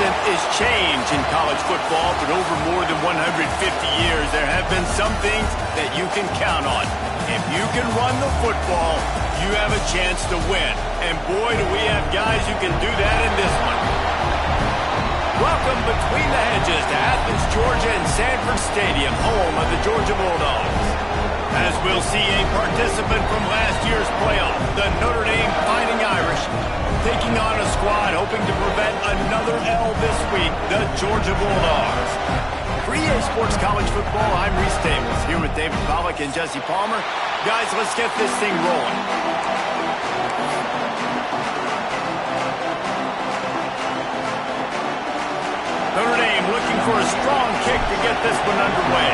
constant is change in college football, but over more than 150 years, there have been some things that you can count on. If you can run the football, you have a chance to win. And boy, do we have guys who can do that in this one. Welcome between the hedges to Athens, Georgia and Sanford Stadium, home of the Georgia Bulldogs. As we'll see a participant from last year's playoff, the Notre Dame Fighting Irish, taking on a squad hoping to prevent another L this week, the Georgia Bulldogs. For EA Sports College Football, I'm Reese Davis, here with David Pollack and Jesse Palmer. Guys, let's get this thing rolling. Notre Dame looking for a strong kick to get this one underway.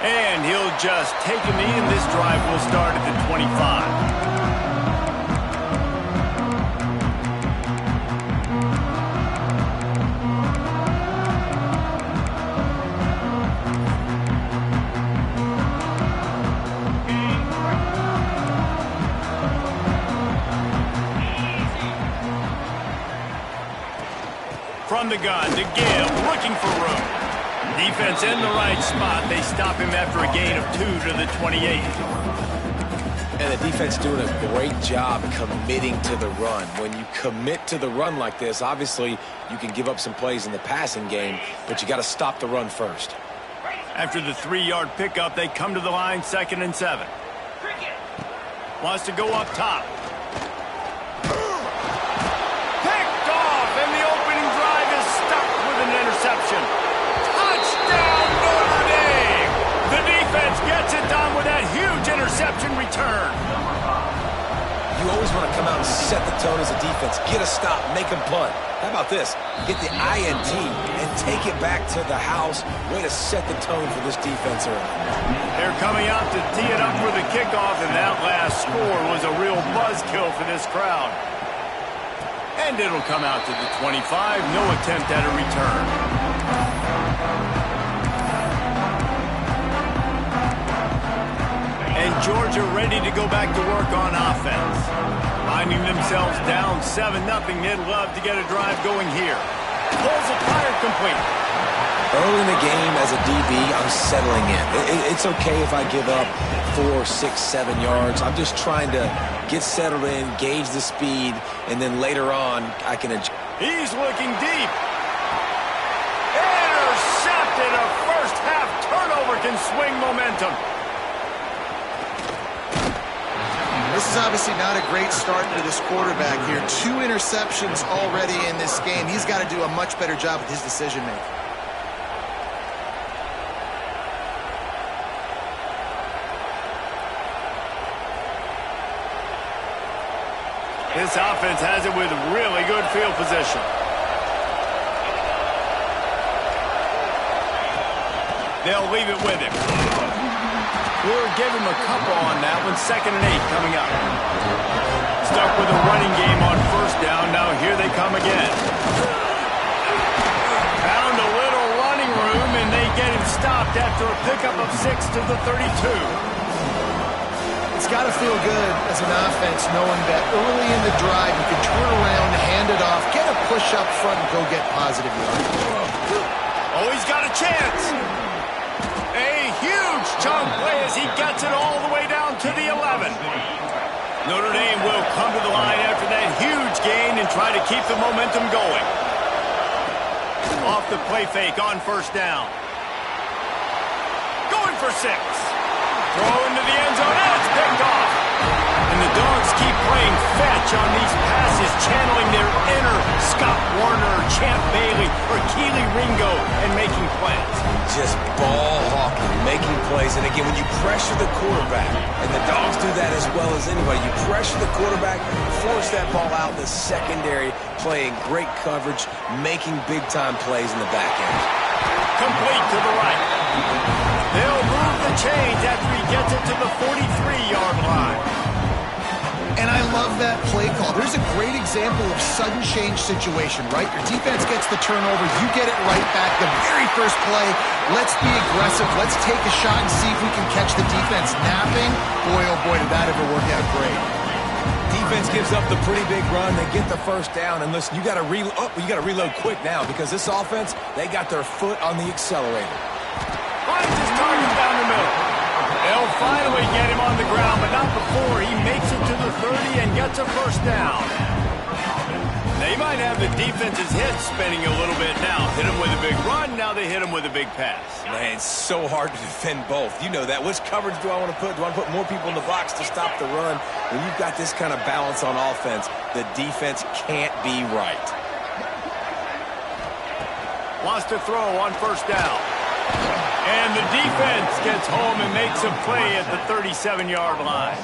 And he'll just take a knee, and this drive will start at the 25. From the gun to give, looking for room. Defense in the right spot. They stop him after a gain of 2 to the 28. And the defense doing a great job committing to the run. When you commit to the run like this, obviously you can give up some plays in the passing game, but you got to stop the run first. After the 3-yard pickup, they come to the line, 2nd and 7. Wants to go up top. Picked off, and the opening drive is stuck with an interception. Touchdown, Notre Dame! The defense gets it done with that huge interception return. You always want to come out and set the tone as a defense. Get a stop, make them punt. How about this? Get the INT and take it back to the house. Way to set the tone for this defense early. They're coming out to tee it up for the kickoff, and that last score was a real buzzkill for this crowd. And it'll come out to the 25. No attempt at a return. And Georgia ready to go back to work on offense. Finding themselves down 7-0, they'd love to get a drive going here. Pulls it, fired complete. Early in the game as a DB, I'm settling in. It's okay if I give up 4, 6, 7 yards. I'm just trying to get settled in, gauge the speed, and then later on I can adjust. He's looking deep. Intercepted. A first half turnover can swing momentum. This is obviously not a great start to this quarterback here. 2 interceptions already in this game. He's got to do a much better job with his decision-making. This offense has it with really good field position. They'll leave it with him. We'll give him a couple on that one. 2nd and 8 coming up. Stuck with a running game on first down. Now here they come again. Found a little running room, and they get him stopped after a pickup of 6 to the 32. It's got to feel good as an offense knowing that early in the drive you can turn around, hand it off, get a push up front, and go get positive yards. Oh, he's got a chance. A huge chunk play as he gets it all the way down to the 11. Notre Dame will come to the line after that huge gain and try to keep the momentum going. Off the play fake on first down. Going for 6. Throw into the end zone, and it's picked off. And the Dogs keep playing fetch on these passes, channeling their inner Scott Warner, Champ Bailey, or Keely Ringo, and making plays. Just ball hawking, making plays. And again, when you pressure the quarterback, and the Dogs do that as well as anybody, you pressure the quarterback, force that ball out in the secondary, playing great coverage, making big-time plays in the back end. Complete to the right. They'll move the chains after he gets it to the 43-yard line. And I love that play call. There's a great example of sudden change situation, right? Your defense gets the turnover. You get it right back. The very first play, let's be aggressive. Let's take a shot and see if we can catch the defense napping. Boy, oh boy, did that ever work out great. Defense gives up the pretty big run. They get the first down. And listen, you got to reload quick now because this offense, they got their foot on the accelerator. Finds his target down the middle. They'll finally get him on the ground, but not before he makes it to the 30 and gets a first down. They might have the defense's head spinning a little bit now. Hit him with a big run, now they hit him with a big pass. Man, it's so hard to defend both. You know that. Which coverage do I want to put? Do I want to put more people in the box to stop the run? When you've got this kind of balance on offense, the defense can't be right. Wants to throw on first down. And the defense gets home and makes a play at the 37-yard line.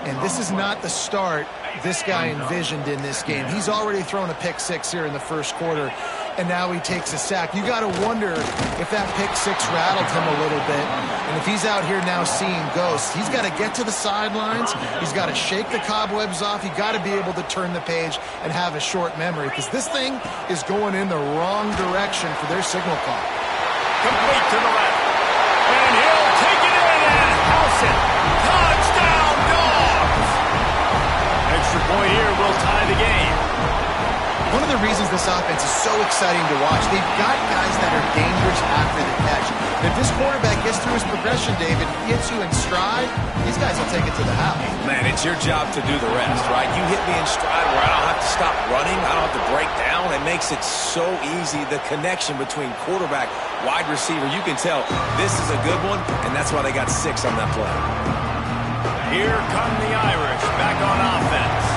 And this is not the start this guy envisioned in this game. He's already thrown a pick six here in the first quarter, and now he takes a sack. You got to wonder if that pick six rattled him a little bit. And if he's out here now seeing ghosts, he's got to get to the sidelines. He's got to shake the cobwebs off. You got to be able to turn the page and have a short memory because this thing is going in the wrong direction for their signal call. Complete to the left. And he'll take it in and house it. Touchdown, Dogs! Extra point here will tie the game. One of the reasons this offense is so exciting to watch, they've got guys that are dangerous after the catch. And if this quarterback gets through his progression, David, gets you in stride, these guys will take it to the house. Man, it's your job to do the rest, right? You hit me in stride where I don't have to stop running. I don't have to break down. It makes it so easy. The connection between quarterback, wide receiver, you can tell this is a good one, and that's why they got 6 on that play. Here come the Irish back on offense.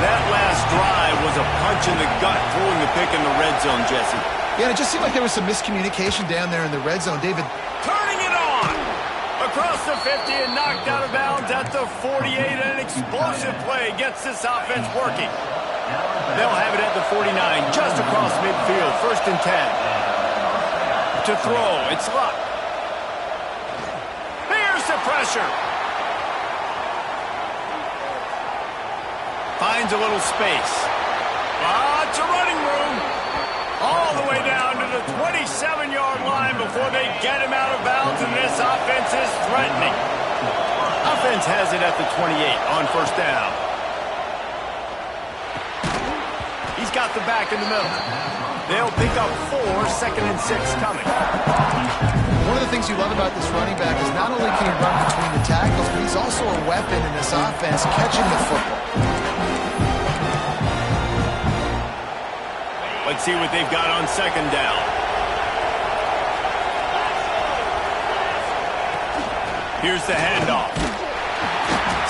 That last drive was a punch in the gut, throwing the pick in the red zone, Jesse. Yeah, it just seemed like there was some miscommunication down there in the red zone. David. Turning it on! Across the 50 and knocked out of bounds at the 48. An explosive play gets this offense working. They'll have it at the 49, just across midfield. 1st and 10. To throw, it's Luck. Here's the pressure. Finds a little space. Lots of running room. All the way down to the 27-yard line before they get him out of bounds, and this offense is threatening. Offense has it at the 28 on first down. He's got the back in the middle. They'll pick up 4, 2nd and 6 coming. One of the things you love about this running back is not only can he run between the tackles, but he's also a weapon in this offense catching the football. Let's see what they've got on 2nd down. Here's the handoff.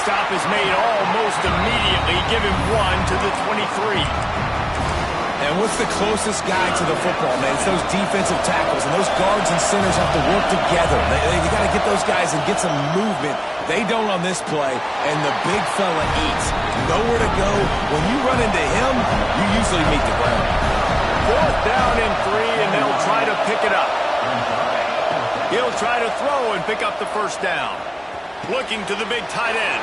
Stop is made almost immediately. Give him 1 to the 23. And what's the closest guy to the football, man? It's those defensive tackles, and those guards and centers have to work together. They got to get those guys and get some movement. They don't on this play, and the big fella eats. Nowhere to go. When you run into him, you usually meet the ground. 4th down and 3, and they'll try to pick it up. He'll try to throw and pick up the first down. Looking to the big tight end.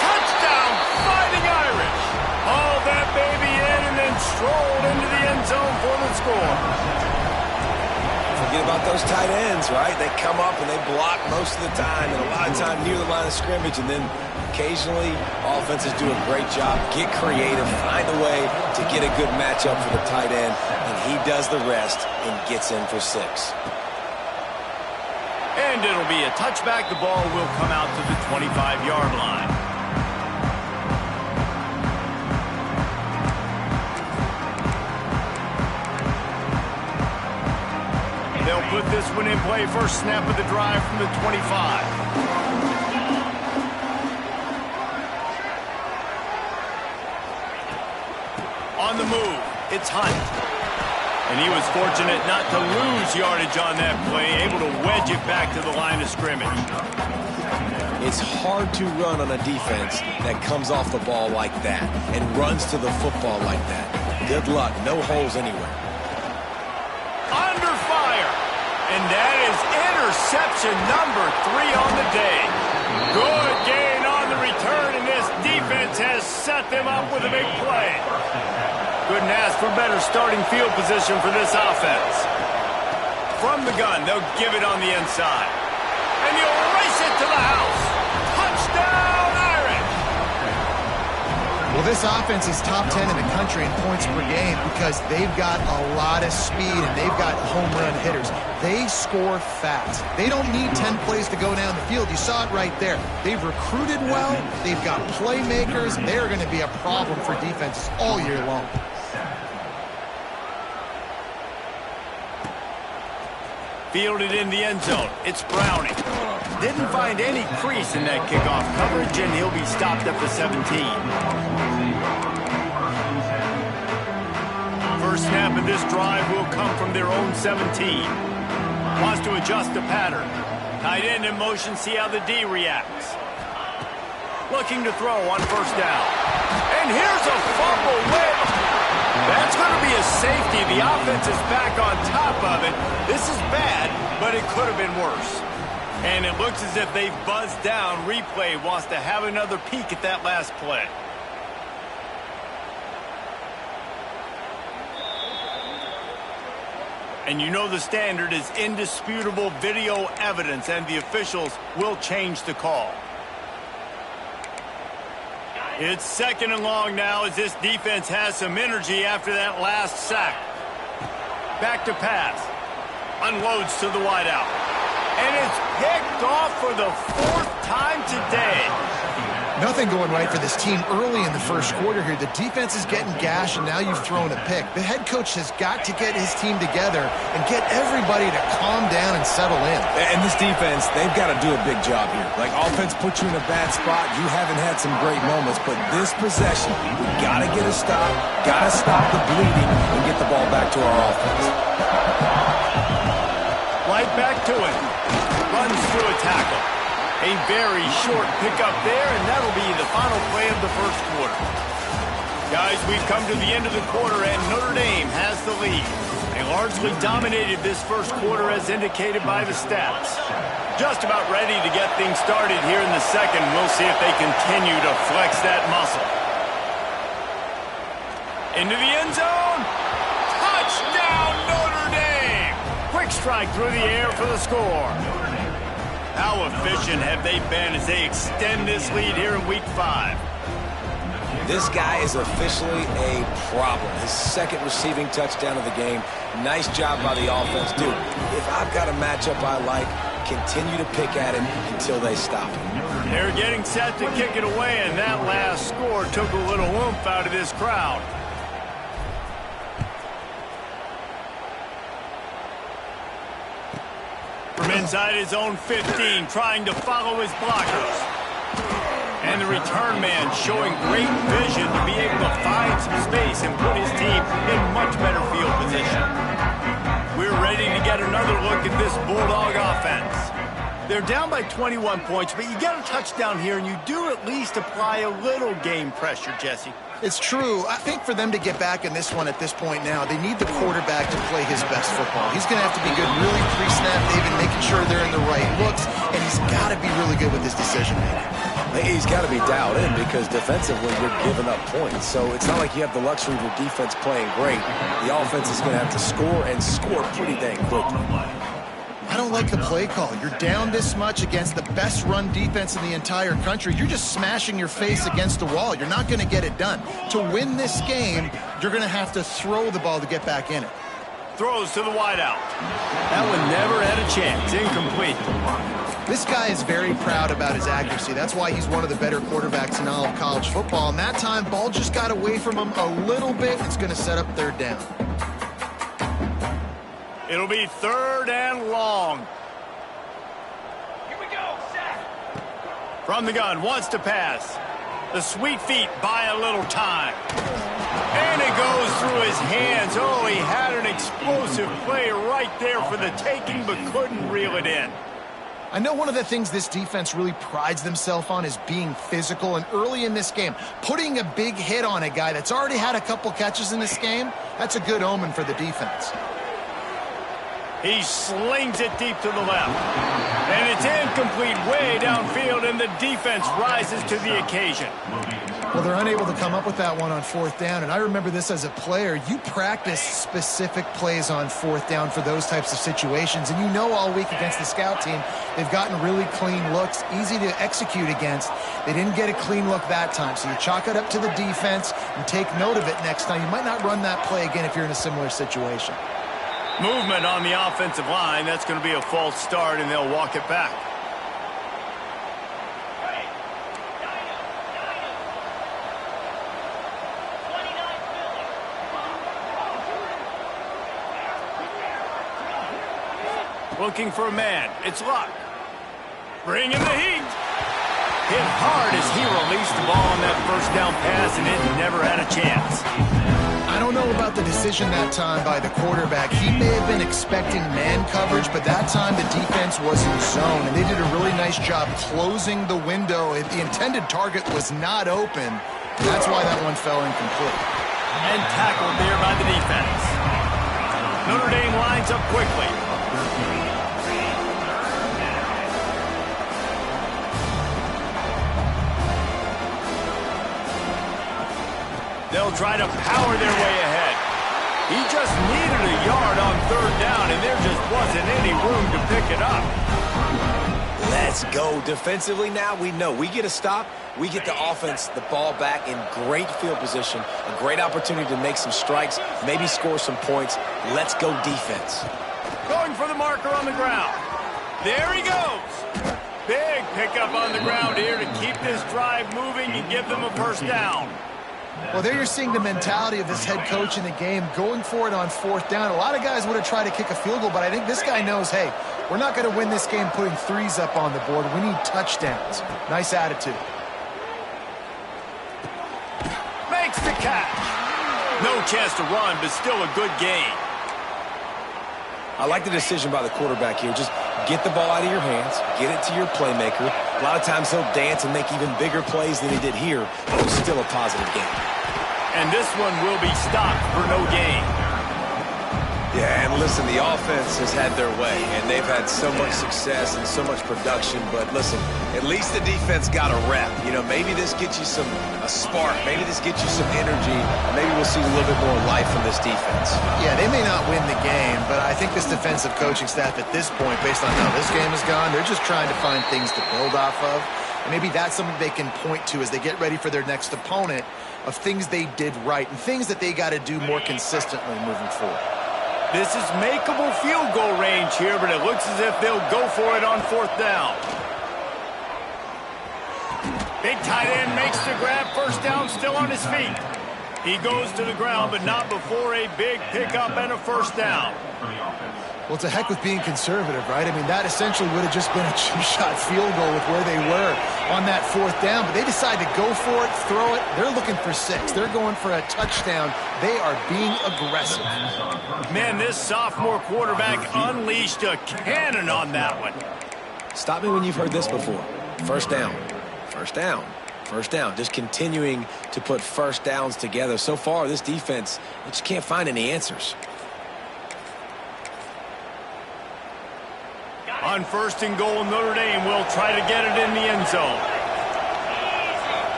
Touchdown, Fighting Irish. Hauled that baby in and then strolled into the end zone for the score. Forget about those tight ends, right? They come up and they block most of the time, and a lot of time near the line of scrimmage, and then occasionally offenses do a great job, get creative, find a way to get a good matchup for the tight end, and he does the rest and gets in for 6. And it'll be a touchback. The ball will come out to the 25-yard line. They'll put this one in play. First snap of the drive from the 25. On the move, it's Hunt. And he was fortunate not to lose yardage on that play, able to wedge it back to the line of scrimmage. It's hard to run on a defense that comes off the ball like that and runs to the football like that. Good luck. No holes anywhere. Under fire. And that is interception number 3 on the day. Good gain on the return. return, and this defense has set them up with a big play. Couldn't ask for better starting field position for this offense. From the gun, they'll give it on the inside. And he'll race it to the house. Touchdown, Irish! Well, this offense is top 10 in the country in points per game because they've got a lot of speed and they've got home run hitters. They score fast. They don't need 10 plays to go down the field. You saw it right there. They've recruited well. They've got playmakers. They're going to be a problem for defenses all year long. Fielded in the end zone. It's Browning. Didn't find any crease in that kickoff coverage, and he'll be stopped at the 17. First snap of this drive will come from their own 17. Wants to adjust the pattern. Tight end in motion, see how the D reacts. Looking to throw on first down. And here's a fumble with. That's going to be a safety. The offense is back on top of it. This is bad, but it could have been worse. And it looks as if they've buzzed down. Replay wants to have another peek at that last play. And you know the standard is indisputable video evidence, and the officials will change the call. It's second and long now as this defense has some energy after that last sack. Back to pass. Unloads to the wideout. And it's picked off for the fourth time today. Nothing going right for this team early in the first quarter here. The defense is getting gashed, and now you've thrown a pick. The head coach has got to get his team together and get everybody to calm down and settle in. And this defense, they've got to do a big job here. Like, offense puts you in a bad spot. You haven't had some great moments, but this possession, we got to get a stop, got to stop the bleeding, and get the ball back to our offense. Right back to it. Runs through a tackle. A very short pickup there, and that'll be the final play of the first quarter. Guys, we've come to the end of the quarter, and Notre Dame has the lead. They largely dominated this first quarter as indicated by the stats. Just about ready to get things started here in the second. We'll see if they continue to flex that muscle. Into the end zone. Touchdown, Notre Dame! Quick strike through the air for the score. How efficient have they been as they extend this lead here in Week 5? This guy is officially a problem. His second receiving touchdown of the game. Nice job by the offense. Dude, if I've got a matchup I like, continue to pick at him until they stop him. They're getting set to kick it away, and that last score took a little oomph out of this crowd. From inside his own 15, trying to follow his blockers. And the return man showing great vision to be able to find some space and put his team in much better field position. We're ready to get another look at this Bulldog offense. They're down by 21 points, but you get a touchdown here, and you do at least apply a little game pressure, Jesse. It's true. I think for them to get back in this one at this point now, they need the quarterback to play his best football. He's going to have to be good really pre-snap, David, making sure they're in the right looks, and he's got to be really good with his decision-making. He's got to be dialed in because defensively you're giving up points. So it's not like you have the luxury of your defense playing great. The offense is going to have to score and score pretty dang quickly. I don't like the play call. You're down this much against the best run defense in the entire country. You're just smashing your face against the wall. You're not going to get it done. To win this game, you're going to have to throw the ball to get back in it. Throws to the wideout. That one never had a chance. Incomplete. This guy is very proud about his accuracy. That's why he's one of the better quarterbacks in all of college football. And that time, ball just got away from him a little bit. It's going to set up third down. It'll be third and long. Here we go, set. From the gun, wants to pass. The sweet feet buy a little time. And it goes through his hands. Oh, he had an explosive play right there for the taking, but couldn't reel it in. I know one of the things this defense really prides themselves on is being physical, and early in this game, putting a big hit on a guy that's already had a couple catches in this game, that's a good omen for the defense. He slings it deep to the left. And it's incomplete way downfield, and the defense rises to the occasion. Well, they're unable to come up with that one on 4th down, and I remember this as a player. You practice specific plays on 4th down for those types of situations, and you know all week against the scout team, they've gotten really clean looks, easy to execute against. They didn't get a clean look that time, so you chalk it up to the defense and take note of it next time. You might not run that play again if you're in a similar situation. Movement on the offensive line. That's going to be a false start, and they'll walk it back. Looking for a man. It's Luck. Bringing the heat. Hit hard as he released the ball on that first down pass, and it never had a chance. I don't know about the decision that time by the quarterback. He may have been expecting man coverage, but that time the defense was in zone, and they did a really nice job closing the window. The intended target was not open. That's why that one fell incomplete. And tackled there by the defense. Notre Dame lines up quickly. They'll try to power their way ahead. He just needed a yard on 3rd down, and there just wasn't any room to pick it up. Let's go. Defensively now, we know we get a stop. We get the offense the ball back in great field position, a great opportunity to make some strikes, maybe score some points. Let's go defense. Going for the marker on the ground. There he goes. Big pickup on the ground here to keep this drive moving and give them a first down. Well, there you're seeing the mentality of this head coach in the game, going for it on 4th down. A lot of guys would have tried to kick a field goal, but I think this guy knows, hey, we're not going to win this game putting threes up on the board. We need touchdowns. Nice attitude. Makes the catch. No chance to run, but still a good game. I like the decision by the quarterback here. Just get the ball out of your hands, get it to your playmaker. A lot of times he'll dance and make even bigger plays than he did here, but it was still a positive game. And this one will be stopped for no gain. Yeah, and listen, the offense has had their way, and they've had so much success and so much production. But listen, at least the defense got a rep. You know, maybe this gets you a spark. Maybe this gets you some energy. Maybe we'll see a little bit more life from this defense. Yeah, they may not win the game, but I think this defensive coaching staff at this point, based on how this game has gone, they're just trying to find things to build off of. And maybe that's something they can point to as they get ready for their next opponent, of things they did right and things that they got to do more consistently moving forward. This is makeable field goal range here, but it looks as if they'll go for it on 4th down. Big tight end makes the grab. First down, still on his feet. He goes to the ground, but not before a big pickup and a first down. Well, it's a heck with being conservative, right? I mean, that essentially would have just been a two-shot field goal with where they were on that 4th down, but they decide to go for it, throw it. They're looking for 6. They're going for a touchdown. They are being aggressive. Man, this sophomore quarterback unleashed a cannon on that one. Stop me when you've heard this before. First down, first down, first down. Just continuing to put first downs together. So far, this defense, they just can't find any answers. On 1st and goal, Notre Dame will try to get it in the end zone.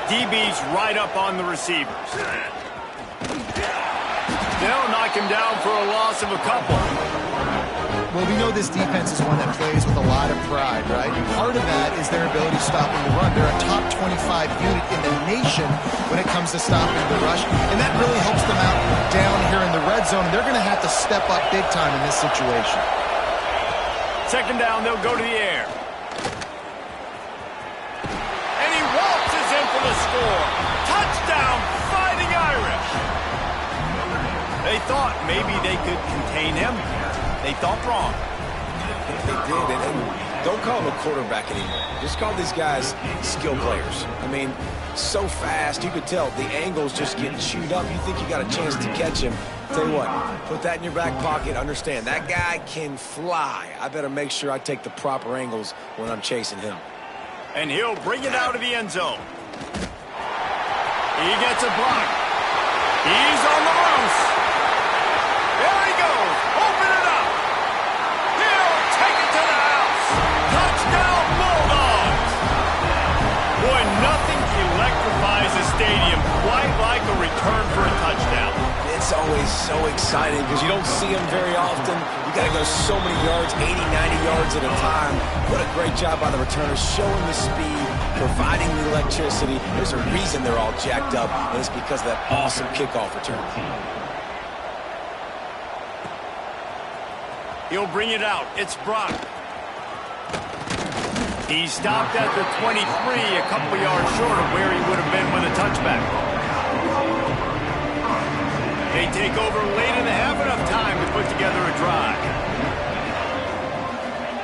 DB's right up on the receivers. They'll knock him down for a loss of a couple. Well, we know this defense is one that plays with a lot of pride, right? And part of that is their ability to stop the run. They're a top 25 unit in the nation when it comes to stopping the rush, and that really helps them out down here in the red zone. And they're going to have to step up big time in this situation. 2nd down, they'll go to the air. And he waltzes in for the score. Touchdown, Fighting Irish. They thought maybe they could contain him. They thought wrong. They did, and don't call him a quarterback anymore. Just call these guys skill players. I mean, so fast, you could tell the angle's just getting chewed up. You think you got a chance to catch him. Tell you what, put that in your back pocket. Understand, that guy can fly. I better make sure I take the proper angles when I'm chasing him. And he'll bring it out of the end zone. He gets a block. He's on the loose. There he goes. Open it up. always so exciting because you don't see them very often. You got to go so many yards, 80, 90 yards at a time. What a great job by the returners, showing the speed, providing the electricity. There's a reason they're all jacked up, and it's because of that awesome kickoff return. He'll bring it out. It's Brock. He stopped at the 23, a couple yards short of where he would have been with a touchback. They take over late in the half, enough time to put together a drive.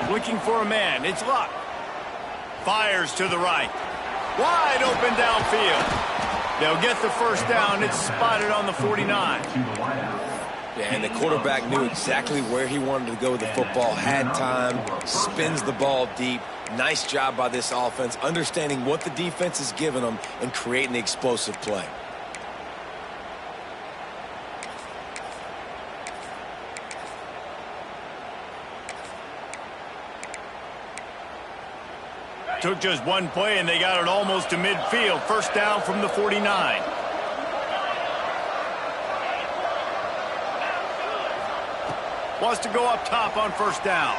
Looking for a man. It's Luck. Fires to the right. Wide open downfield. They'll get the first down. It's spotted on the 49. Yeah, and the quarterback knew exactly where he wanted to go with the football, had time, spins the ball deep. Nice job by this offense, understanding what the defense is giving them and creating the explosive play. Took just one play, and they got it almost to midfield. First down from the 49. Wants to go up top on first down.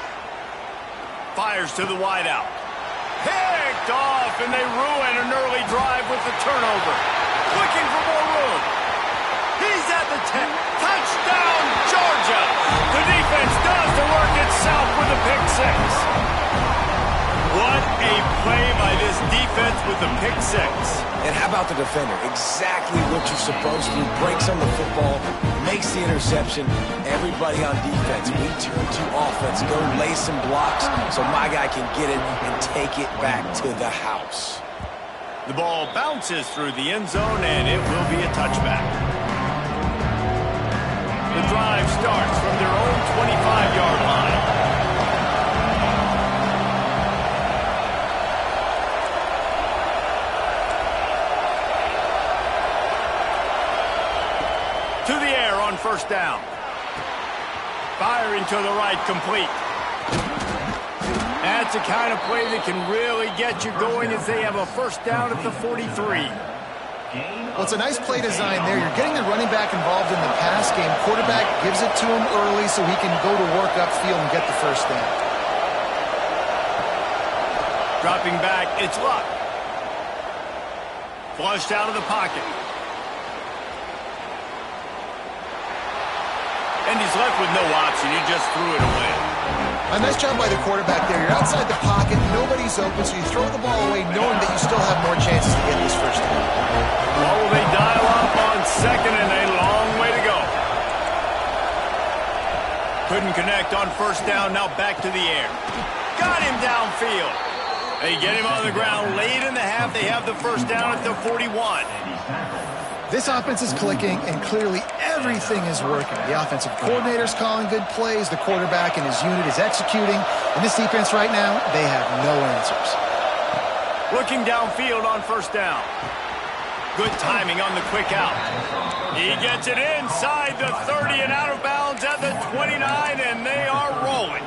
Fires to the wideout. Picked off, and they ruin an early drive with the turnover. Looking for more room. He's at the 10. Touchdown, Georgia. The defense does the work itself with a pick six. What a play by this defense with the pick six. And how about the defender? Exactly what you're supposed to do. Breaks on the football, makes the interception. Everybody on defense, we turn to offense. Go lay some blocks so my guy can get it and take it back to the house. The ball bounces through the end zone, and it will be a touchback. The drive starts from their own 25-yard line. To the air on first down. Firing to the right, complete. That's the kind of play that can really get you going as they have a first down at the 43. Well, it's a nice play design there. You're getting the running back involved in the pass game. Quarterback gives it to him early so he can go to work upfield and get the first down. Dropping back, it's Luck. Flushed out of the pocket. And he's left with no option. He just threw it away. A nice job by the quarterback there. You're outside the pocket. Nobody's open, so you throw the ball away knowing that you still have more chances to get this first down. Well, will they dial up on second and a long way to go? Couldn't connect on first down. Now back to the air. Got him downfield. They get him on the ground late in the half. They have the first down at the 41. This offense is clicking, and clearly everything is working. The offensive coordinator's calling good plays. The quarterback and his unit is executing. And this defense right now, they have no answers. Looking downfield on first down. Good timing on the quick out. He gets it inside the 30 and out of bounds at the 29, and they are rolling.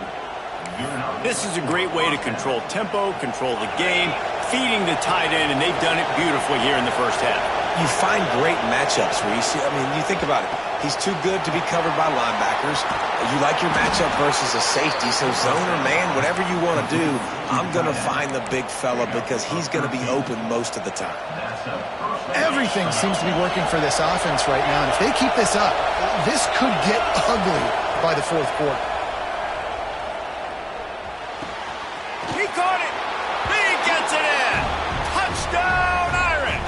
This is a great way to control tempo, control the game, feeding the tight end, and they've done it beautifully here in the first half. You find great matchups where you see, you think about it. He's too good to be covered by linebackers. You like your matchup versus a safety, so zone or man, whatever you want to do, I'm going to find the big fella because he's going to be open most of the time. Everything seems to be working for this offense right now, and if they keep this up, this could get ugly by the fourth quarter. He caught it. He gets it in. Touchdown, Irish.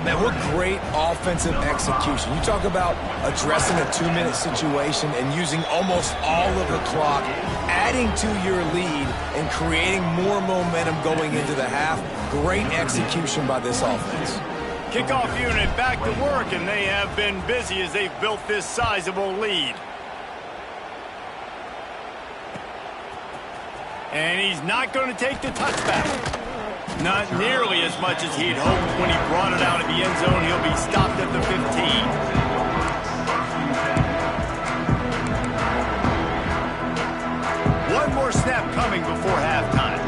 Man, what great offensive execution. You talk about addressing a 2-minute situation and using almost all of the clock, adding to your lead and creating more momentum going into the half. Great execution by this offense. Kickoff unit back to work, and they have been busy as they've built this sizable lead. And he's not going to take the touchback. Not nearly as much as he'd hoped when he brought it out of the end zone. He'll be stopped at the 15. One more snap coming before halftime.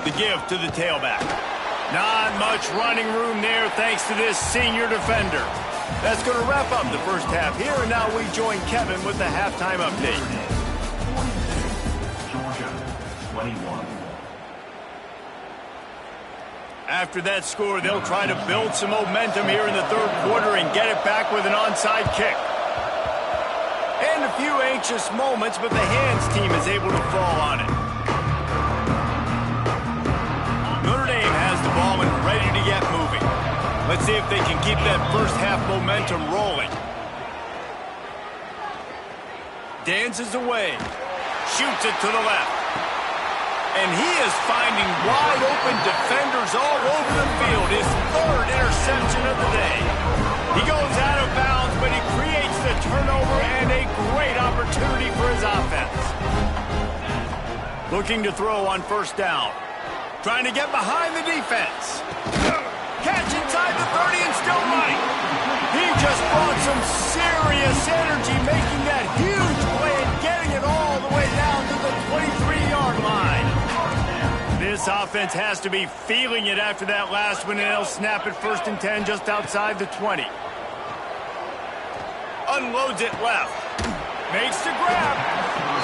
The give to the tailback. Not much running room there thanks to this senior defender. That's going to wrap up the first half here, and now we join Kevin with the halftime update. Georgia, 21. After that score, they'll try to build some momentum here in the third quarter and get it back with an onside kick. And a few anxious moments, but the hands team is able to fall on it. Notre Dame has the ball and ready to get moving. Let's see if they can keep that first half momentum rolling. Dances away. Shoots it to the left. And he is finding wide open defenders all over the field. His third interception of the day. He goes out of bounds, but he creates the turnover and a great opportunity for his offense. Looking to throw on first down. Trying to get behind the defense. Catch inside the 30 and still running. He just brought some serious energy, making that huge play and getting it all the way down to the 23-yard line. This offense has to be feeling it after that last one, and they'll snap it 1st and 10 just outside the 20. Unloads it left. Makes the grab.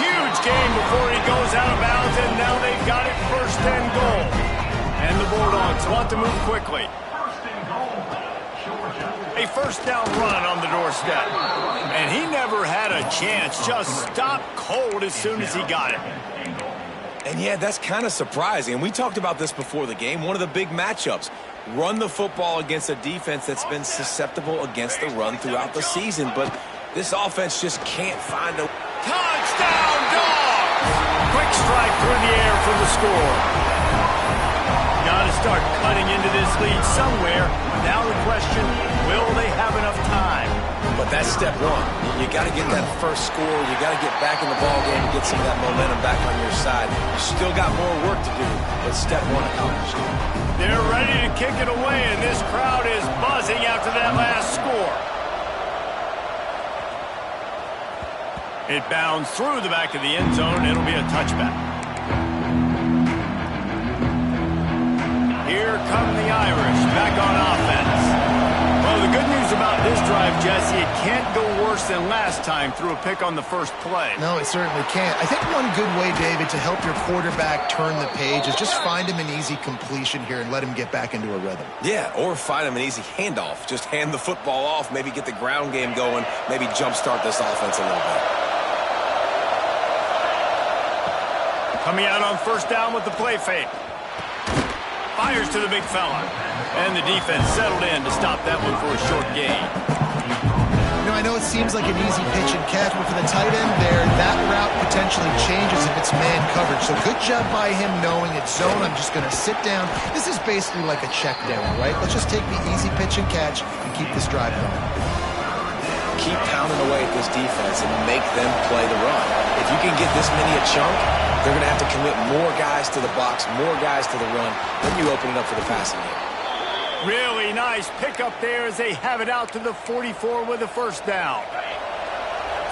Huge gain before he goes out of bounds, and now they've got it 1st and goal. And the Bulldogs want to move quickly. A first down run on the doorstep. And he never had a chance. Just stopped cold as soon as he got it. And yeah, that's kind of surprising. And we talked about this before the game. One of the big matchups. Run the football against a defense that's been susceptible against the run throughout the season. But this offense just can't find a... Touchdown, Dogs! Quick strike through the air for the score. Got to start cutting into this lead somewhere. Now the question, will they have enough time? But that's step one. You got to get that first score. You got to get back in the ball game and get some of that momentum back on your side. You still got more work to do, but step one accomplished. They're ready to kick it away, and this crowd is buzzing after that last score. It bounds through the back of the end zone. It'll be a touchback. Here come the Irish back on offense. Well, the good news about this drive, Jesse, it can't go worse than last time through a pick on the first play. No, it certainly can't. I think one good way, David, to help your quarterback turn the page is just find him an easy completion here and let him get back into a rhythm. Yeah, or find him an easy handoff. Just hand the football off, maybe get the ground game going, maybe jumpstart this offense a little bit. Coming out on first down with the play fake. Fires to the big fella. And the defense settled in to stop that one for a short gain. You know, I know it seems like an easy pitch and catch, but for the tight end there, that route potentially changes if it's man coverage. So good job by him knowing it's zone. I'm just going to sit down. This is basically like a check down, right? Let's just take the easy pitch and catch and keep this drive going. Keep pounding away at this defense and make them play the run. If you can get this many a chunk, they're going to have to commit more guys to the box, more guys to the run. Then you open it up for the passing game. Really nice pickup there as they have it out to the 44 with the first down.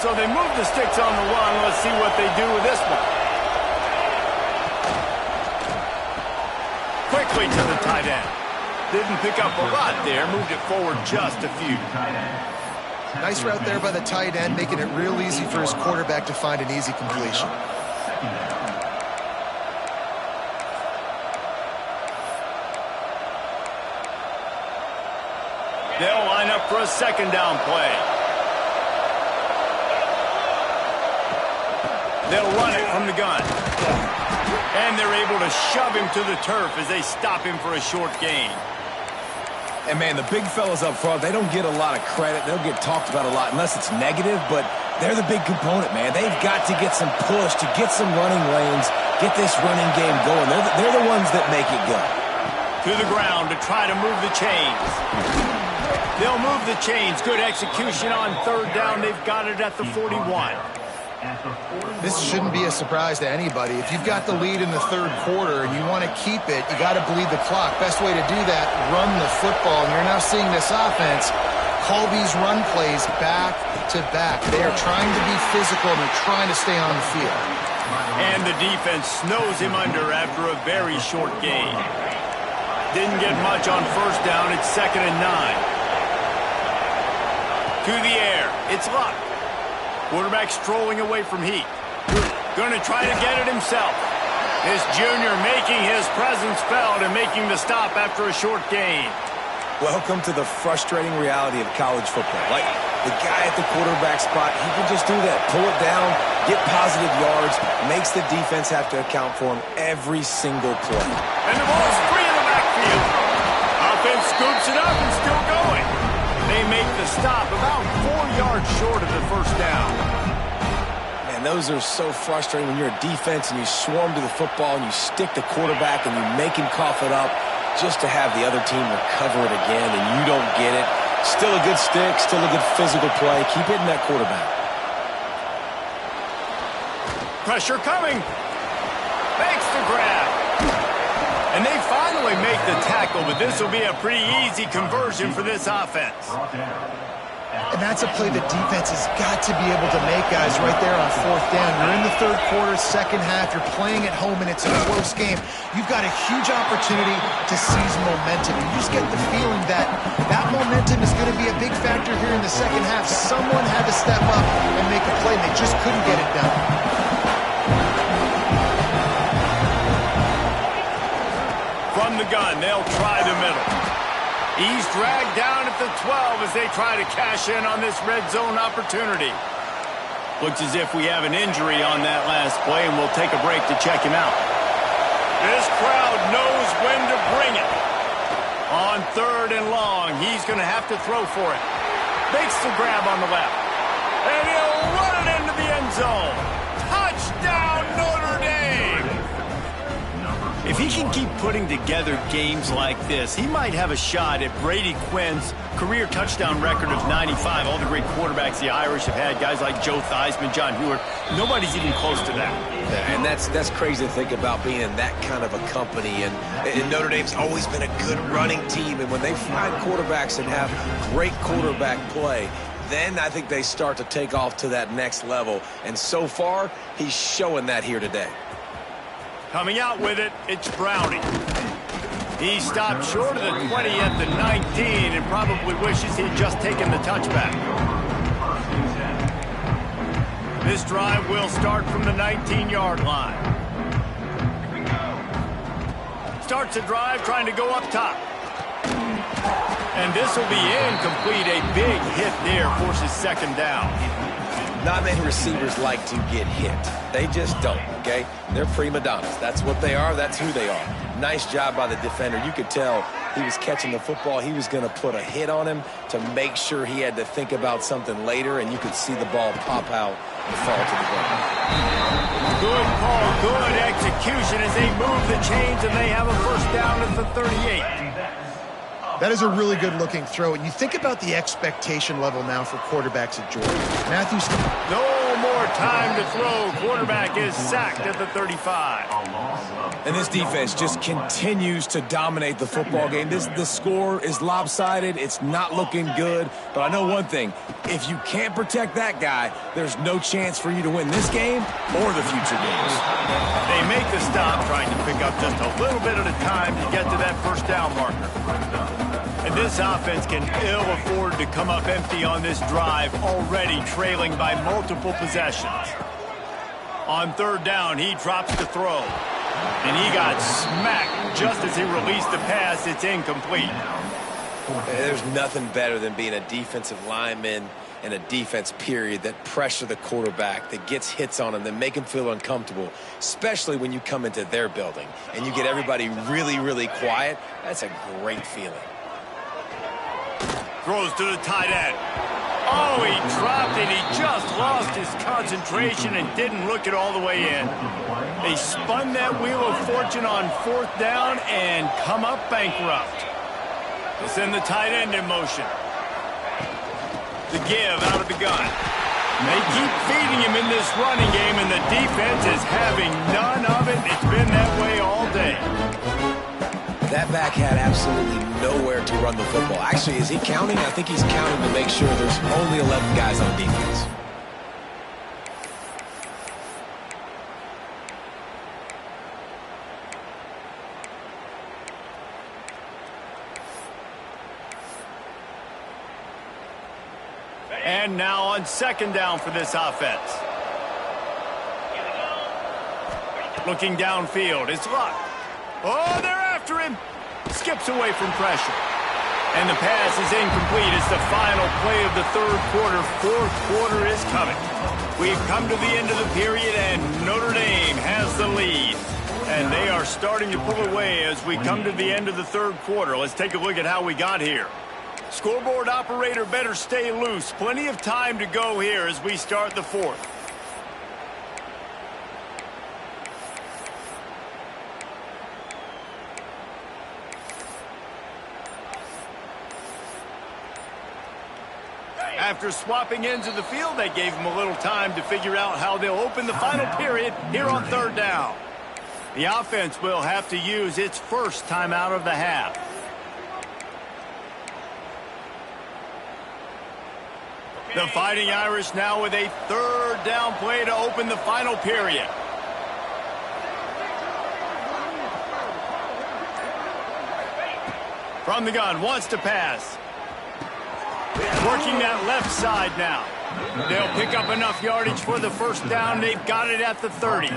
So they move the sticks on the run. Let's see what they do with this one. Quickly to the tight end. Didn't pick up a lot there. Moved it forward just a few. Nice route there by the tight end, making it real easy for his quarterback to find an easy completion. They'll line up for a second down play. They'll run it from the gun. And they're able to shove him to the turf as they stop him for a short gain. And, man, the big fellas up front, they don't get a lot of credit. They'll get talked about a lot unless it's negative, but they're the big component, man. They've got to get some push, to get some running lanes, get this running game going. They're the ones that make it go. To the ground to try to move the chains. They'll move the chains. Good execution on third down. They've got it at the 41. This shouldn't be a surprise to anybody. If you've got the lead in the third quarter and you want to keep it, you got to bleed the clock. Best way to do that, run the football. And you're now seeing this offense call these run plays back to back. They are trying to be physical and they're trying to stay on the field. And the defense snows him under after a very short gain. Didn't get much on first down. It's 2nd and 9. To the air. It's Luck. Quarterback strolling away from Heat. Going to try to get it himself. This junior making his presence felt and making the stop after a short gain. Welcome to the frustrating reality of college football. Like, the guy at the quarterback spot, he can just do that. Pull it down, get positive yards, makes the defense have to account for him every single play. And the ball's free in the backfield. Offense scoops it up and still going. They make the stop about 4 yards short of the first down. Man, those are so frustrating when you're a defense and you swarm to the football and you stick the quarterback and you make him cough it up just to have the other team recover it again and you don't get it. Still a good stick, still a good physical play. Keep hitting that quarterback. Pressure coming. Makes the grab. And they finally make the tackle, but this will be a pretty easy conversion for this offense. And that's a play the defense has got to be able to make, guys, right there on 4th down. You're in the 3rd quarter, 2nd half. You're playing at home, and it's a close game. You've got a huge opportunity to seize momentum. You just get the feeling that that momentum is going to be a big factor here in the 2nd half. Someone had to step up and make a play, and they just couldn't get it done. From the gun, they'll try the middle. He's dragged down at the 12 as they try to cash in on this red zone opportunity. Looks as if we have an injury on that last play, and we'll take a break to check him out. This crowd knows when to bring it. On 3rd and long, he's going to have to throw for it. Makes the grab on the left. And he'll run it into the end zone. Touchdown, Notre Dame! If he can keep putting together games like this, he might have a shot at Brady Quinn's career touchdown record of 95. All the great quarterbacks the Irish have had, guys like Joe Theismann, John Hewart, nobody's even close to that. And that's crazy to think about being in that kind of a company. And Notre Dame's always been a good running team. And when they find quarterbacks and have great quarterback play, then I think they start to take off to that next level. And so far, he's showing that here today. Coming out with it, it's Browning. He stopped short of the 20 at the 19 and probably wishes he'd just taken the touchback. This drive will start from the 19-yard line. Starts a drive trying to go up top. And this will be incomplete. A big hit there forces 2nd down. Not many receivers like to get hit. They just don't, okay? They're prima donnas. That's what they are. That's who they are. Nice job by the defender. You could tell he was catching the football. He was going to put a hit on him to make sure he had to think about something later, and you could see the ball pop out and fall to the ground. Good call, good execution as they move the chains, and they have a first down at the 38. That is a really good-looking throw. And you think about the expectation level now for quarterbacks at Georgia. Matthews. No more time to throw. Quarterback is sacked at the 35. And this defense just continues to dominate the football game. The score is lopsided. It's not looking good. But I know one thing. If you can't protect that guy, there's no chance for you to win this game or the future games. They make the stop, trying to pick up just a little bit at a time to get to that first down marker. And this offense can ill afford to come up empty on this drive, already trailing by multiple possessions. On 3rd down, he drops the throw. And he got smacked just as he released the pass. It's incomplete. There's nothing better than being a defensive lineman and a defense period that pressure the quarterback, that gets hits on him, that make him feel uncomfortable, especially when you come into their building and you get everybody really, really quiet. That's a great feeling. Throws to the tight end. Oh, he dropped it. He just lost his concentration and didn't look it all the way in. They spun that wheel of fortune on 4th down and come up bankrupt. They send the tight end in motion. The give out of the gun. They keep feeding him in this running game, and the defense is having none of it. It's been that way all day. That back had absolutely nowhere to run the football. Actually, is he counting? I think he's counting to make sure there's only 11 guys on defense. And now on second down for this offense. Looking downfield, it's Luck. Oh, they're after him. Skips away from pressure. And the pass is incomplete. It's the final play of the third quarter. Fourth quarter is coming. We've come to the end of the period, and Notre Dame has the lead. And they are starting to pull away as we come to the end of the third quarter. Let's take a look at how we got here. Scoreboard operator better stay loose. Plenty of time to go here as we start the fourth. After swapping ends of the field, they gave them a little time to figure out how they'll open the final period here on third down. The offense will have to use its first timeout of the half. The Fighting Irish now with a third down play to open the final period. From the gun, wants to pass. Working that left side now. They'll pick up enough yardage for the first down. They've got it at the 30.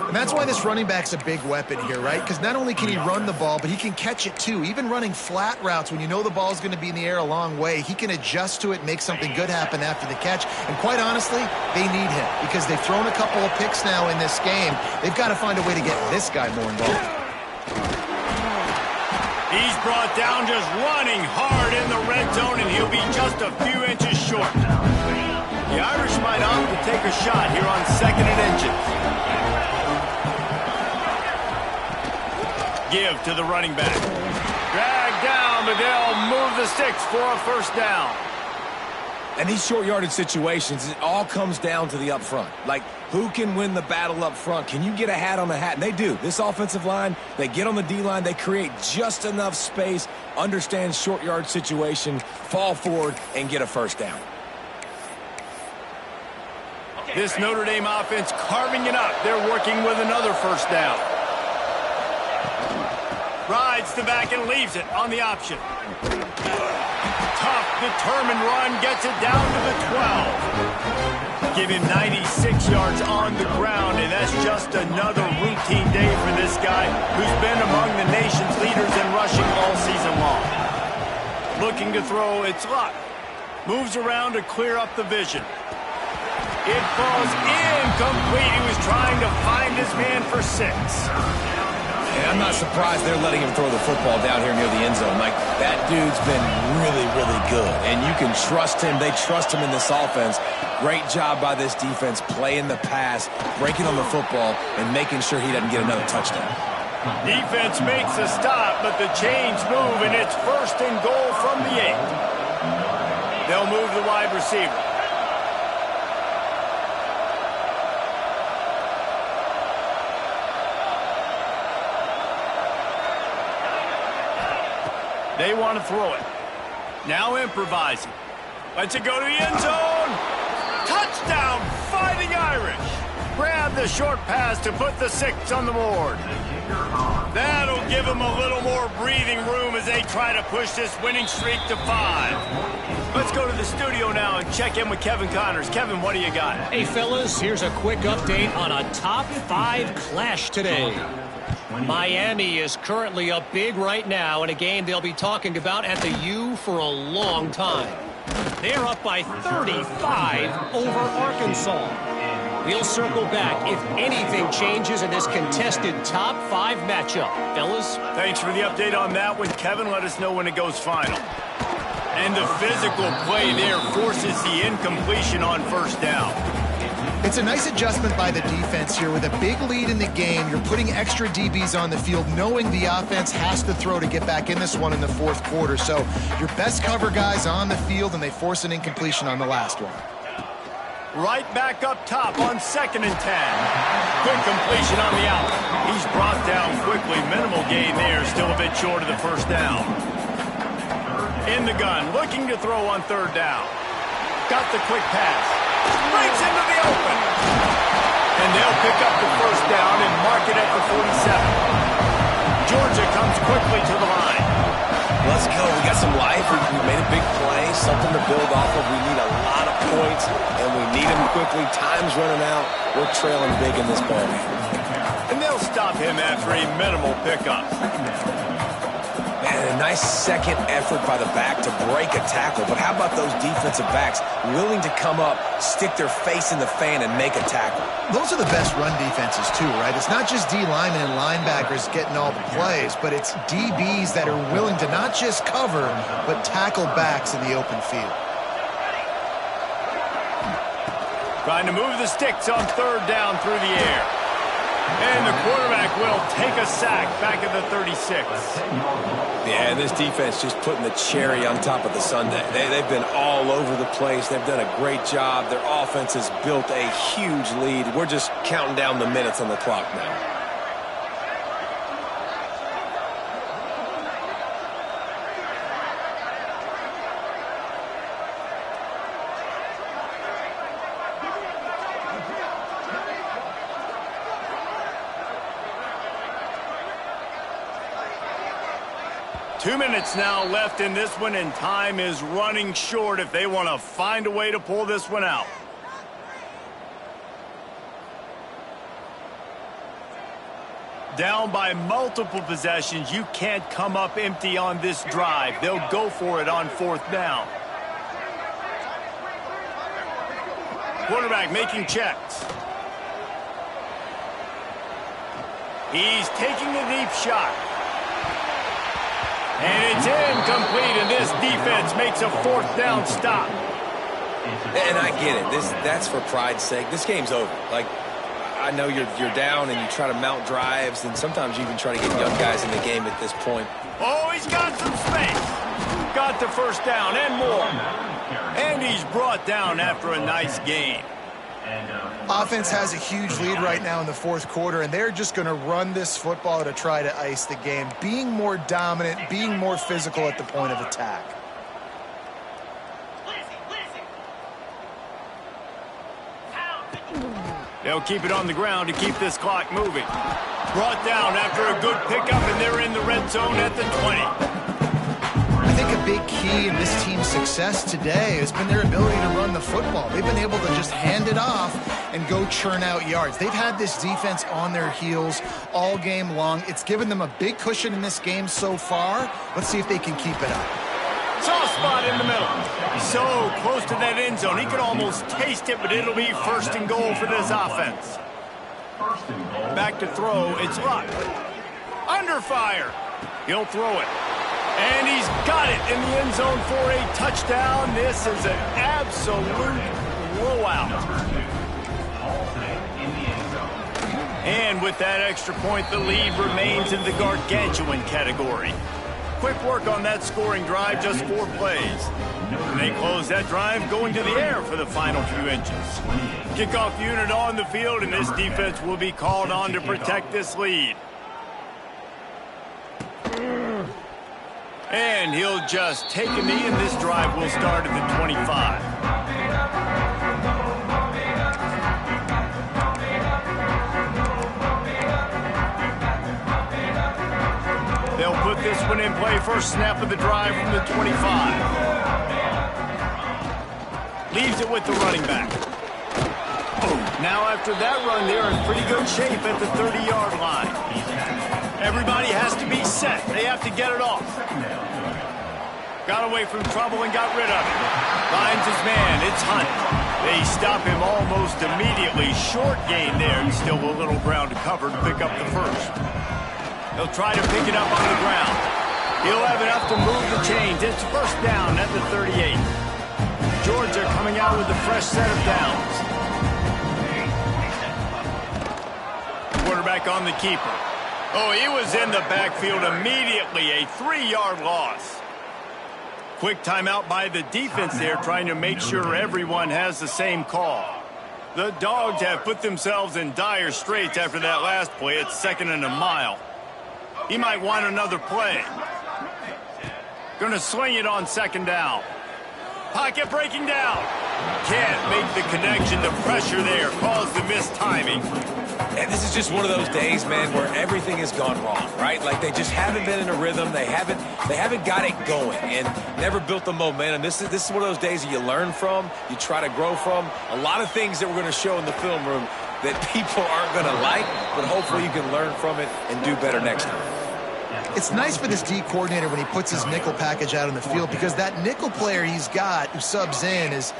And that's why this running back's a big weapon here, right? Because not only can he run the ball, but he can catch it too. Even running flat routes when you know the ball's going to be in the air a long way, he can adjust to it, make something good happen after the catch. And quite honestly, they need him because they've thrown a couple of picks now in this game. They've got to find a way to get this guy more involved. He's brought down just running hard in the red zone, and he'll be just a few inches short. The Irish might opt to take a shot here on second and inches. Give to the running back. Drag down, but they'll move the sticks for a first down. And these short yardage situations, it all comes down to the up front. Like, who can win the battle up front? Can you get a hat on the hat? And they do. This offensive line, they get on the D-line, they create just enough space, understand short yard situation, fall forward, and get a first down. This Notre Dame offense carving it up. They're working with another first down. Rides the back and leaves it on the option. Tough, determined run, gets it down to the 12. Give him 96 yards on the ground, and that's just another routine day for this guy who's been among the nation's leaders in rushing all season long. Looking to throw, it's Luck. Moves around to clear up the vision. It falls incomplete. He was trying to find his man for 6. And I'm not surprised they're letting him throw the football down here near the end zone. Like, that dude's been really, really good. And you can trust him. They trust him in this offense. Great job by this defense playing the pass, breaking on the football, and making sure he doesn't get another touchdown. Defense makes a stop, but the chains move, and it's first and goal from the 8. They'll move the wide receiver. They want to throw it. Now improvising. Lets it go to the end zone. Touchdown, Fighting Irish. Grab the short pass to put the 6 on the board. That'll give them a little more breathing room as they try to push this winning streak to 5. Let's go to the studio now and check in with Kevin Connors. Kevin, what do you got? Hey, fellas, here's a quick update on a top 5 clash today. Miami is currently up big right now in a game they'll be talking about at the U for a long time. They're up by 35 over Arkansas. We'll circle back if anything changes in this contested top 5 matchup. Fellas? Thanks for the update on that one, Kevin. Let us know when it goes final. And the physical play there forces the incompletion on first down. It's a nice adjustment by the defense here. With a big lead in the game, you're putting extra DBs on the field, knowing the offense has to throw to get back in this one in the fourth quarter. So your best cover guys on the field, and they force an incompletion on the last one. Right back up top on second and 10. Good completion on the out. He's brought down quickly. Minimal gain there, still a bit short of the first down. In the gun, looking to throw on third down. Got the quick pass. Breaks into the open. And they'll pick up the first down and mark it at the 47. Georgia comes quickly to the line. Let's go. We got got some life. We made a big play, something to build off of. We need a lot of points, and we need them quickly. Time's running out. We're trailing big in this ball game. And they'll stop him after a minimal pickup. Man, a nice second effort by the back to break a tackle. But how about those defensive backs willing to come up, stick their face in the fan, and make a tackle? Those are the best run defenses, too, right? It's not just D linemen and linebackers getting all the plays, but it's DBs that are willing to not just cover, but tackle backs in the open field. Trying to move the sticks on third down through the air. And the quarterback will take a sack back at the 36. Yeah, and this defense just putting the cherry on top of the sundae. They've been all over the place. They've done a great job. Their offense has built a huge lead. We're just counting down the minutes on the clock now. 2 minutes now left in this one, and time is running short if they want to find a way to pull this one out. Down by multiple possessions, you can't come up empty on this drive. They'll go for it on fourth down. Quarterback making checks. He's taking a deep shot. And it's incomplete, and this defense makes a fourth down stop. And I get it. That's for pride's sake. This game's over. Like, I know you're down and you try to mount drives, and sometimes you even try to get young guys in the game at this point. Oh, he's got some space. Got the first down and more. And he's brought down after a nice game. Offense has a huge lead right now in the fourth quarter, and they're just going to run this football to try to ice the game, being more dominant, being more physical at the point of attack. They'll keep it on the ground to keep this clock moving. Brought down after a good pickup, and they're in the red zone at the 20. I think a big key in this team's success today has been their ability to run the football. They've been able to just hand it off and go churn out yards. They've had this defense on their heels all game long. It's given them a big cushion in this game so far. Let's see if they can keep it up. Soft spot in the middle. So close to that end zone. He could almost taste it, but it'll be first and goal for this offense. Back to throw. It's Luck. Under fire. He'll throw it. And he's got it in the end zone for a touchdown. This is an absolute blowout. And with that extra point, the lead remains in the gargantuan category. Quick work on that scoring drive, just 4 plays. And they close that drive going to the air for the final few inches. Kickoff unit on the field, and this defense will be called on to protect this lead. And he'll just take a knee, and this drive will start at the 25. They'll put this one in play. First snap of the drive from the 25. Leaves it with the running back. Now after that run, they're in pretty good shape at the 30-yard line. Everybody has to be set. They have to get it off. Got away from trouble and got rid of it. Finds his man. It's Hunt. They stop him almost immediately. Short gain there, and still a little ground to cover to pick up the first. He'll try to pick it up on the ground. He'll have enough to move the chains. It's first down at the 38. Georgia coming out with a fresh set of downs. Quarterback on the keeper. Oh, he was in the backfield immediately. A 3-yard loss. Quick timeout by the defense there, trying to make sure everyone has the same call. The Dogs have put themselves in dire straits after that last play. It's 2nd and a mile. He might want another play. Gonna swing it on 2nd down. Pocket breaking down. Can't make the connection. The pressure there caused the missed timing. And this is just one of those days, man, where everything has gone wrong, right? Like they just haven't been in a rhythm. They haven't got it going and never built the momentum. This is one of those days that you learn from, you try to grow from. A lot of things that we're going to show in the film room that people aren't going to like, but hopefully you can learn from it and do better next time. It's nice for this D coordinator when he puts his nickel package out on the field, because that nickel player he's got who subs in is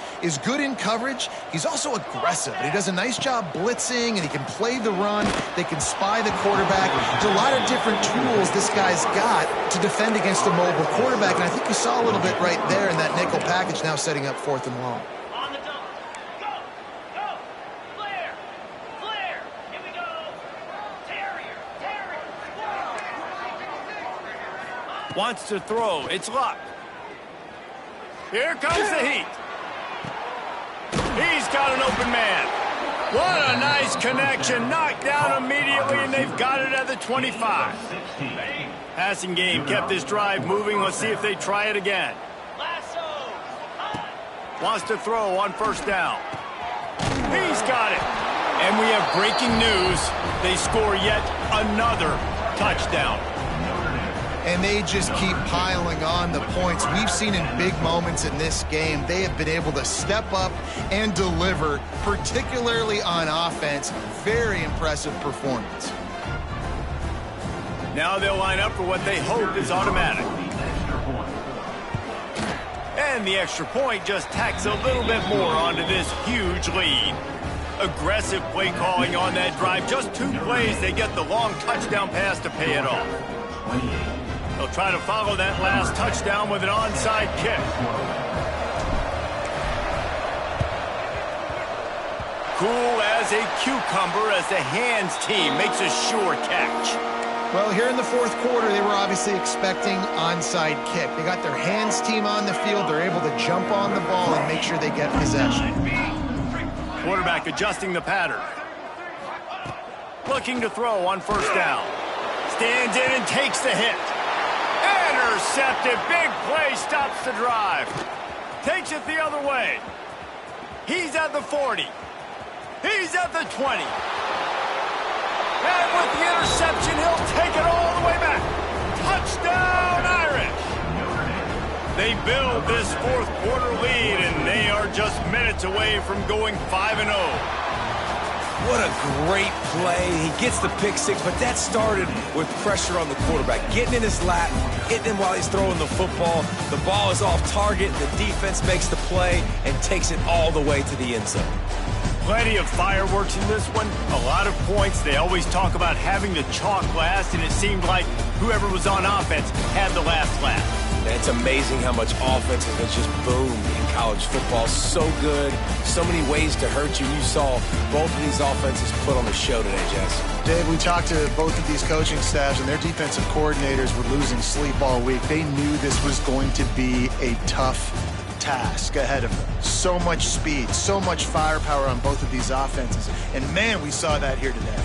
good in coverage. He's also aggressive, and he does a nice job blitzing, and he can play the run. They can spy the quarterback. There's a lot of different tools this guy's got to defend against a mobile quarterback, and I think you saw a little bit right there in that nickel package, now setting up 4th and long. Wants to throw. It's Luck. Here comes the heat. He's got an open man. What a nice connection. Knocked down immediately, and they've got it at the 25. Passing game kept this drive moving. Let's see if they try it again. Wants to throw on 1st down. He's got it. And we have breaking news. They score yet another touchdown. And they just keep piling on the points. We've seen in big moments in this game, they have been able to step up and deliver, particularly on offense. Very impressive performance. Now they'll line up for what they hope is automatic. And the extra point just tacks a little bit more onto this huge lead. Aggressive play calling on that drive. Just 2 plays, they get the long touchdown pass to pay it off. They'll try to follow that last touchdown with an onside kick. Cool as a cucumber as the hands team makes a sure catch. Well, here in the 4th quarter, they were obviously expecting onside kick. They got their hands team on the field. They're able to jump on the ball and make sure they get possession. Quarterback adjusting the pattern. Looking to throw on 1st down. Stands in and takes the hit. Intercepted. Big play stops the drive. Takes it the other way. He's at the 40. He's at the 20. And with the interception, he'll take it all the way back. Touchdown, Irish. They build this 4th quarter lead, and they are just minutes away from going 5-0. What a great play. He gets the pick 6, but that started with pressure on the quarterback. Getting in his lap, hitting him while he's throwing the football. The ball is off target. The defense makes the play and takes it all the way to the end zone. Plenty of fireworks in this one. A lot of points. They always talk about having the chalk last, and it seemed like whoever was on offense had the last laugh. And it's amazing how much offense has just boomed in college football. So good. So many ways to hurt you. You saw both of these offenses put on the show today, Jess. Dave, we talked to both of these coaching staffs, and their defensive coordinators were losing sleep all week. They knew this was going to be a tough task ahead of them. So much speed, so much firepower on both of these offenses. And, man, we saw that here today.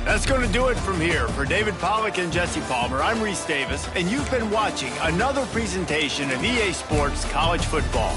That's going to do it from here. For David Pollack and Jesse Palmer, I'm Reese Davis, and you've been watching another presentation of EA Sports College Football.